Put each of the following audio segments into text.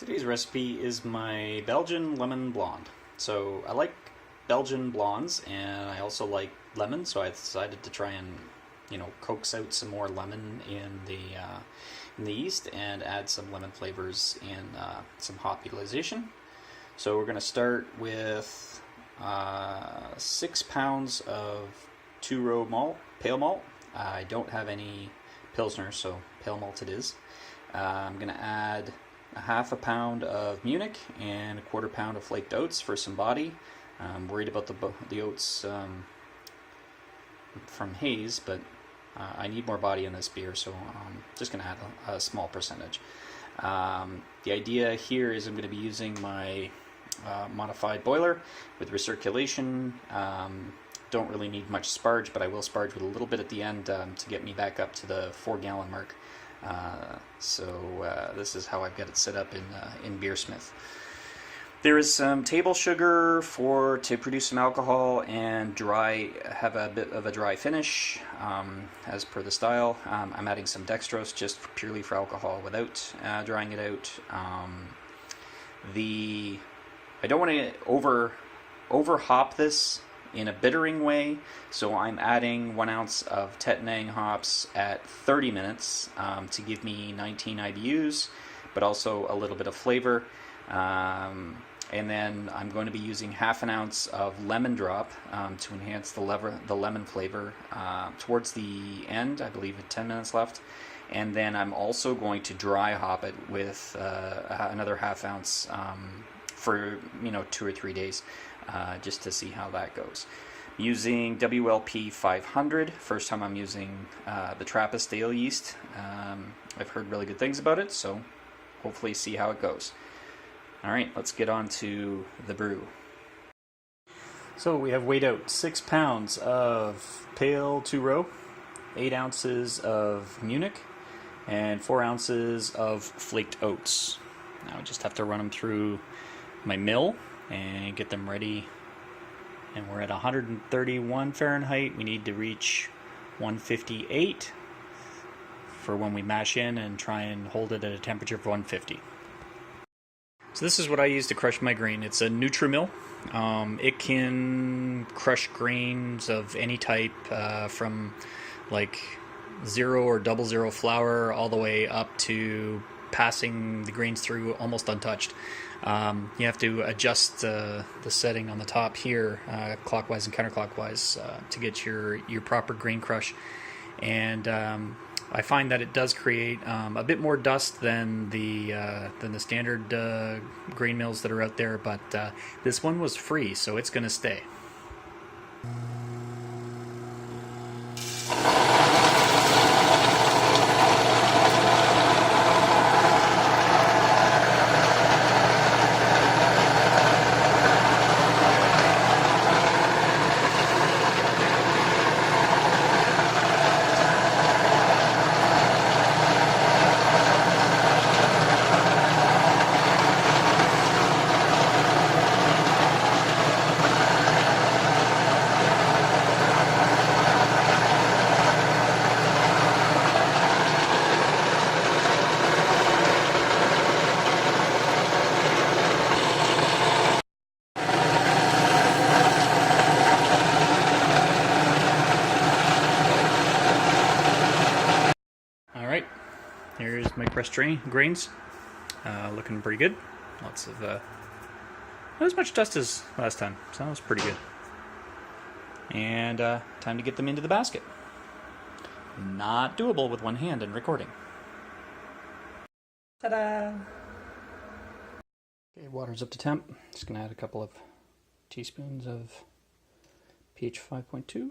Today's recipe is my Belgian lemon blonde. So I like Belgian blondes and I also like lemon, so I decided to try and coax out some more lemon in the yeast and add some lemon flavors and some hop utilization. So we're going to start with 6 pounds of two-row malt, pale malt. I don't have any Pilsner, so pale malt it is. I'm going to add a half a pound of Munich and a quarter pound of flaked oats for some body. I'm worried about the oats from haze, but I need more body in this beer, so I'm just going to add a small percentage. The idea here is I'm going to be using my modified boiler with recirculation. Don't really need much sparge, but I will sparge with a little bit at the end to get me back up to the 4-gallon mark. This is how I've got it set up in Beersmith. There is some table sugar to produce some alcohol and have a bit of a dry finish as per the style. I'm adding some dextrose just purely for alcohol without drying it out. I don't want to over hop this in a bittering way, so I'm adding 1 ounce of Tettnang hops at 30 minutes to give me 19 IBUs, but also a little bit of flavor. And then I'm going to be using half an ounce of lemon drop to enhance the lemon flavor towards the end, I believe at 10 minutes left. And then I'm also going to dry hop it with another half ounce for 2 or 3 days. Just to see how that goes. Using WLP 500, first time I'm using the Trappist ale yeast. I've heard really good things about it, so hopefully see how it goes. Alright, let's get on to the brew. So we have weighed out 6 pounds of pale 2-row, 8 ounces of Munich, and 4 ounces of flaked oats. Now I just have to run them through my mill and get them ready. And we're at 131 Fahrenheit. We need to reach 158 for when we mash in and try and hold it at a temperature of 150. So this is what I use to crush my grain. It's a NutriMill. It can crush grains of any type from like 0 or 00 flour all the way up to passing the grains through almost untouched. You have to adjust the setting on the top here, clockwise and counterclockwise, to get your proper grain crush. And I find that it does create a bit more dust than the standard grain mills that are out there, but this one was free, so it's going to stay. Alright, here's my crushed grains, looking pretty good. Lots of, not as much dust as last time, so that was pretty good. And time to get them into the basket. Not doable with one hand and recording. Ta-da! Okay, water's up to temp. Just gonna add a couple of teaspoons of pH 5.2.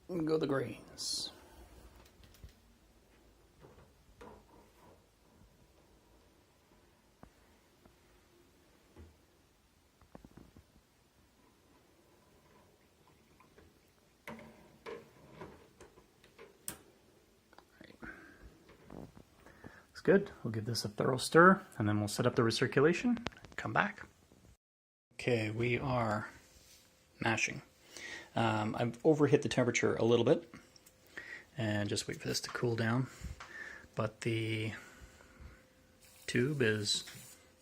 And go the grains. good. We'll give this a thorough stir, and then we'll set up the recirculation and come back. Okay, we are mashing. I've overhit the temperature a little bit, and just wait for this to cool down. But the tube is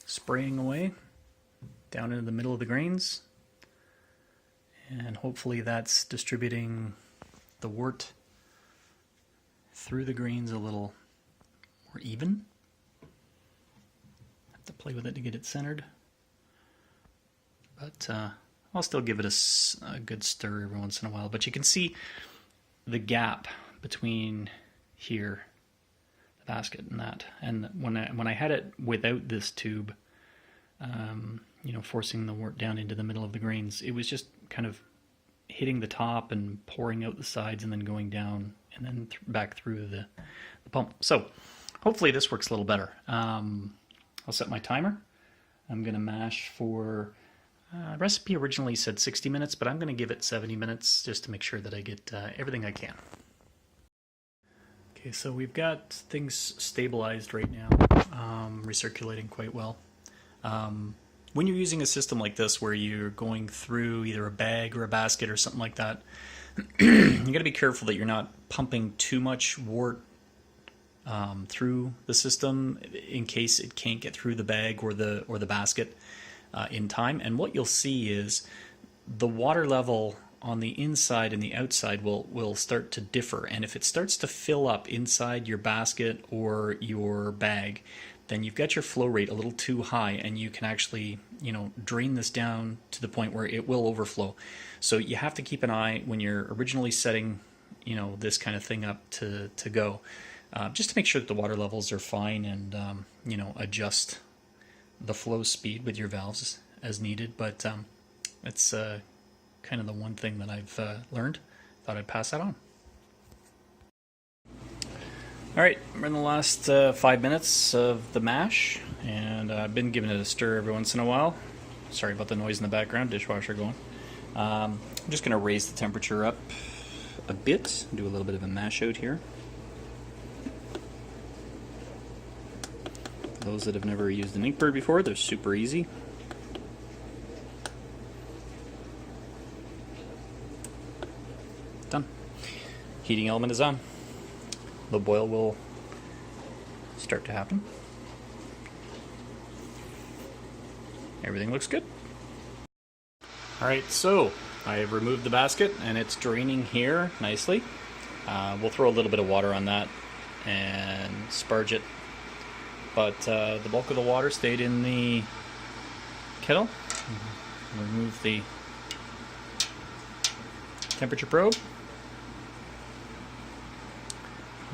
spraying away down into the middle of the grains, and hopefully that's distributing the wort through the grains a little more even. Have to play with it to get it centered, but I'll still give it a good stir every once in a while. But you can see the gap between here, the basket, and that. And when I had it without this tube, you know, forcing the wort down into the middle of the grains, it was just kind of hitting the top and pouring out the sides and then going down and then back through the pump. So hopefully this works a little better. I'll set my timer. I'm going to mash for, recipe originally said 60 minutes, but I'm going to give it 70 minutes just to make sure that I get everything I can. Okay, so we've got things stabilized right now, recirculating quite well. When you're using a system like this where you're going through either a bag or a basket or something like that, you got to be careful that you're not pumping too much wort through the system in case it can't get through the bag or the basket in time. And what you'll see is the water level on the inside and the outside will start to differ. And if it starts to fill up inside your basket or your bag, then you've got your flow rate a little too high, and you can actually, you know, drain this down to the point where it will overflow. So you have to keep an eye when you're originally setting, you know, this kind of thing up to go, just to make sure that the water levels are fine, and you know, adjust the flow speed with your valves as needed. But it's kind of the one thing that I've learned. Thought I'd pass that on. Alright, we're in the last 5 minutes of the mash, and I've been giving it a stir every once in a while. Sorry about the noise in the background, dishwasher going. I'm just going to raise the temperature up a bit, do a little bit of a mash out here. For those that have never used an Inkbird before, they're super easy. Done. Heating element is on. The boil will start to happen. Everything looks good. Alright, so I have removed the basket and it's draining here nicely. We'll throw a little bit of water on that and sparge it. But the bulk of the water stayed in the kettle. Remove the temperature probe.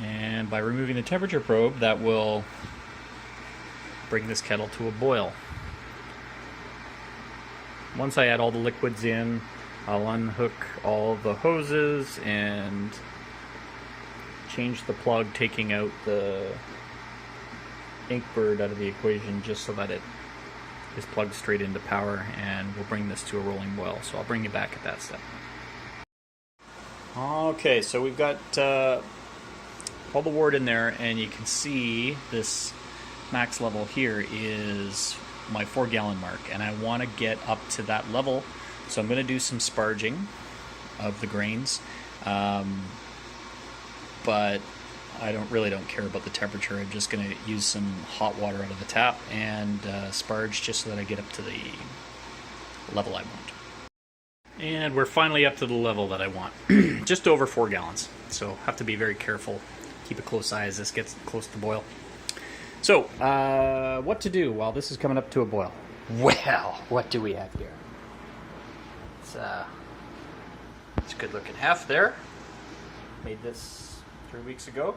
And by removing the temperature probe, that will bring this kettle to a boil. Once I add all the liquids in, I'll unhook all the hoses and change the plug, taking out the Inkbird out of the equation just so that it is plugged straight into power, and we'll bring this to a rolling boil. So I'll bring you back at that step. Okay, so we've got all the wort in there, and you can see this max level here is my 4-gallon mark, and I want to get up to that level, so I'm going to do some sparging of the grains, but I really don't care about the temperature. I'm just going to use some hot water out of the tap and sparge just so that I get up to the level I want. And we're finally up to the level that I want, just over 4 gallons, so have to be very careful. Keep a close eye as this gets close to boil. So, what to do while this is coming up to a boil? Well, what do we have here? It's a good looking hef there. Made this 3 weeks ago.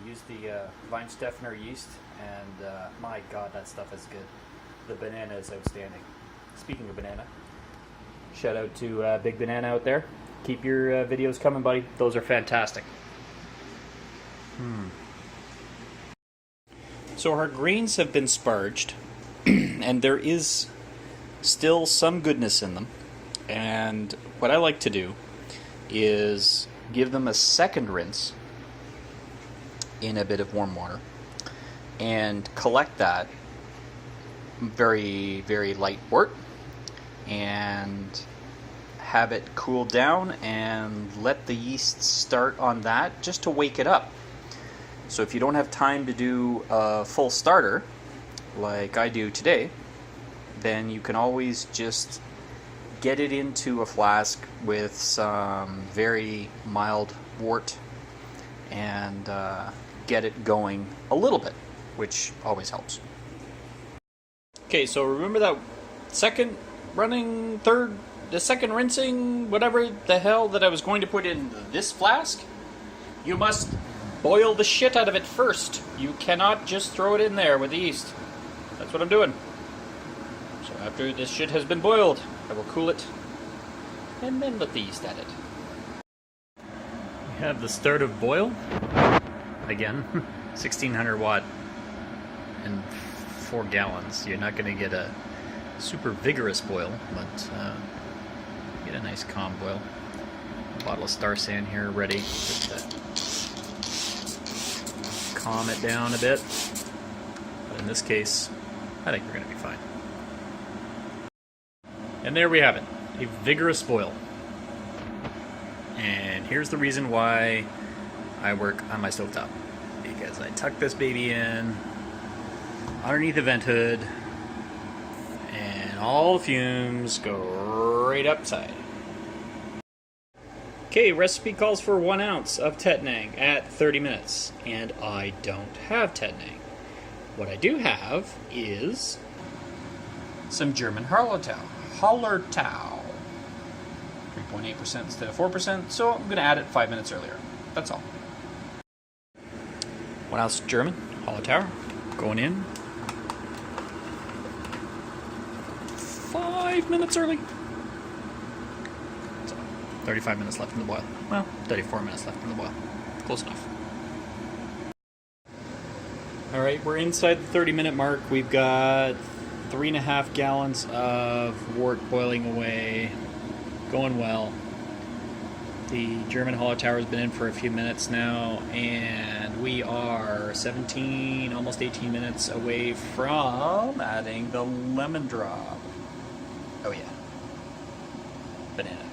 Used the Weinstefner yeast, and my God, that stuff is good. The banana is outstanding. Speaking of banana, shout out to Big Banana out there. Keep your videos coming, buddy. Those are fantastic. So our grains have been sparged, and there is still some goodness in them. And what I like to do is give them a second rinse in a bit of warm water and collect that very, very light wort and have it cool down and let the yeast start on that just to wake it up. So if you don't have time to do a full starter like I do today, then you can always just get it into a flask with some very mild wort and get it going a little bit, which always helps. Okay, so remember that second running, the second rinsing, whatever the hell that I was going to put in this flask? You must boil the shit out of it first. You cannot just throw it in there with the yeast. That's what I'm doing. So after this shit has been boiled, I will cool it and then let the yeast at it. We have the start of boil. Again, 1600 watt and 4 gallons. You're not going to get a super vigorous boil, but get a nice calm boil. A bottle of Star San here ready just to calm it down a bit. But in this case, I think we're going to be fine. And there we have it, a vigorous boil. And here's the reason why I work on my stovetop. Because I tuck this baby in underneath the vent hood and all the fumes go right upside. Okay, recipe calls for 1 ounce of Tettnang at 30 minutes. And I don't have Tettnang. What I do have is some German Hallertau. 3.8% instead of 4%, so I'm going to add it 5 minutes earlier. That's all. 1 ounce German Hallertau going in 5 minutes early. So 35 minutes left in the boil. Well, 34 minutes left in the boil. Close enough. Alright, we're inside the 30-minute mark. We've got 3.5 gallons of wort boiling away. Going well. The German Hallertau has been in for a few minutes now, and we are 17, almost 18 minutes away from adding the lemon drop. Oh yeah. Banana.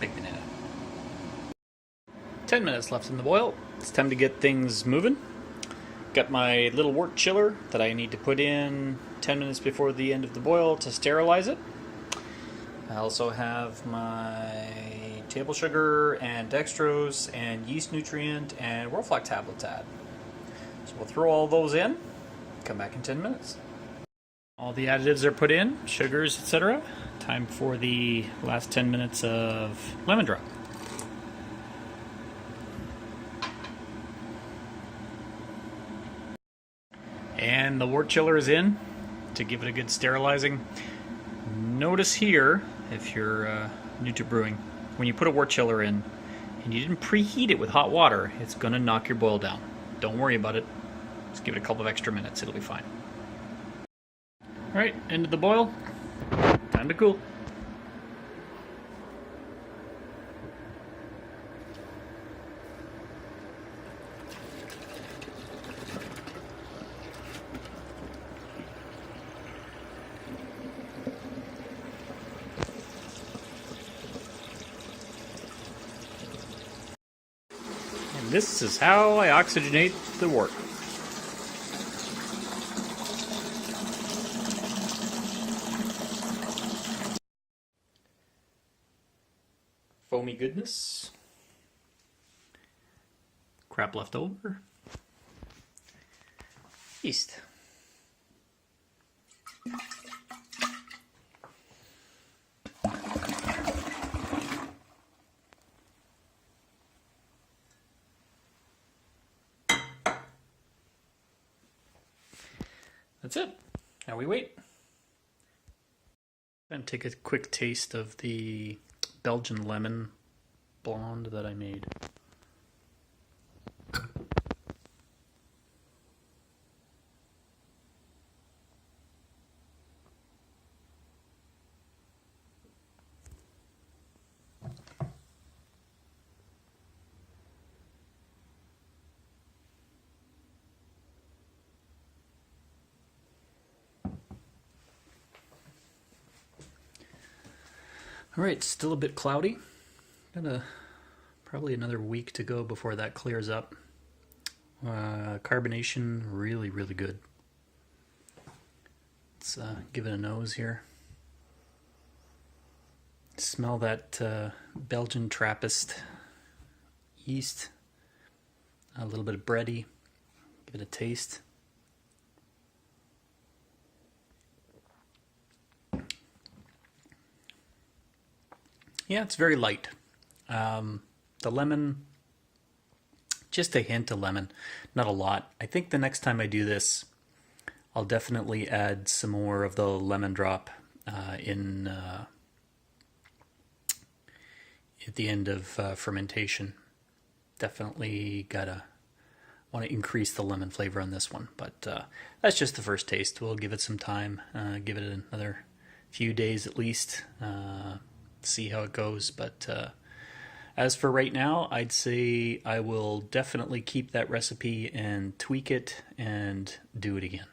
Big banana. 10 minutes left in the boil. It's time to get things moving. Got my little wort chiller that I need to put in 10 minutes before the end of the boil to sterilize it. I also have my table sugar and dextrose and yeast nutrient and Roflac tablets add. So we'll throw all those in, come back in 10 minutes. All the additives are put in, sugars, etc. Time for the last 10 minutes of lemon drop. And the wort chiller is in to give it a good sterilizing. Notice here, if you're new to brewing, when you put a wort chiller in and you didn't preheat it with hot water, it's going to knock your boil down. Don't worry about it. Just give it a couple of extra minutes. It'll be fine. Alright, end of the boil. Time to cool. This is how I oxygenate the wort. Foamy goodness. Crap left over. Yeast. That's it. Now we wait. And take a quick taste of the Belgian lemon blonde that I made. All right, still a bit cloudy. Got probably another week to go before that clears up. Carbonation really, really good. Let's give it a nose here. Smell that Belgian Trappist yeast. A little bit of bready. Give it a taste. Yeah, it's very light. The lemon, just a hint of lemon, not a lot. I think the next time I do this, I'll definitely add some more of the lemon drop in at the end of fermentation. Definitely want to increase the lemon flavor on this one, but that's just the first taste. We'll give it some time, give it another few days at least, see how it goes. But as for right now, I'd say I will definitely keep that recipe and tweak it and do it again.